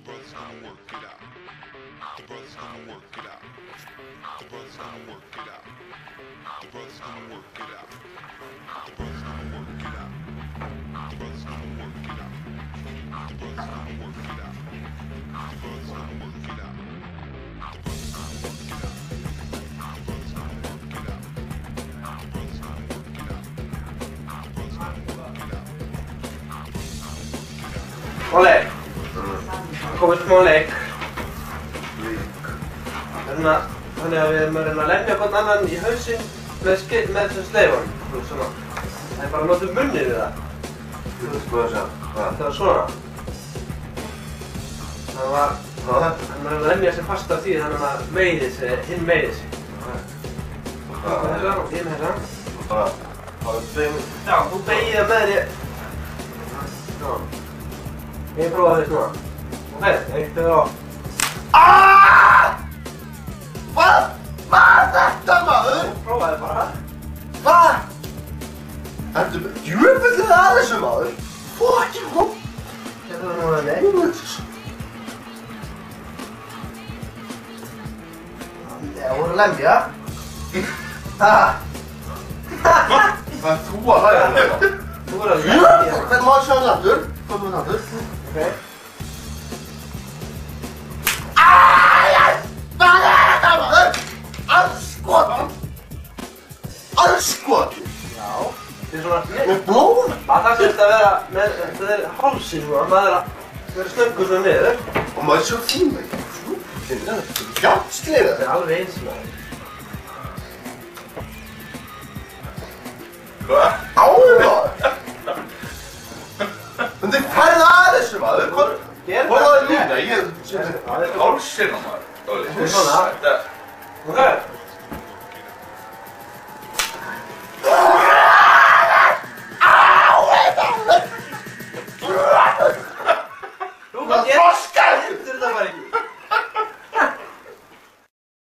The brothers gonna work it out. The brothers gonna work it out. The brothers gonna work it out. The brothers gonna work it out. The brothers gonna work it out. The brothers gonna work it out. The brothers gonna work it out. The brothers gonna work it out. The brothers gonna work it out. The brothers gonna work it out. The brothers gonna work it out. The brothers gonna work it out. Oleg, komið smá leik. Þannig að við erum að reyna að lemja hvern annan í hausinn með þessum sleifunum. Svona. Það er bara að nota munnið við það. Þú veist hvað það sjá? Það var svona. Það var... Hann var að lemja sig fast á því þannig að hinn meiði sig. Og þessa og hinn þessa. Og bara... Það er tveimur. Já, þú beigir það með þér. Svona. Ég prófaði þess núna. Ok, eitt og á. Hvað var þetta maður? Ég prófaði bara. Hvað? Ertu með djöfullið að þessu maður? Fucking hó! Þetta var nú að venjast. Það voru að lemja. Hvað er þú að hlæða þetta? Þú voru að lemja. Hvernig maður sjá það aftur? Hvað maður aftur? Ok. Hvað er þetta maður? Allskotin! Allskotin! Já. Þetta er svona... Með blóð? Það þarf að vera með... Þetta er hálsinn núna. Maður að vera snöggur svona niður. Og maður sjá þín með þetta er fjallsliða. Þetta er alveg eins maður. Hvað? Áður! En þið færðu að þessu maður. Hvað er það núna? Ég er hálsinn á maður. Þetta er svona. Ok. Þú Það þroskar! getur þetta bara ekki.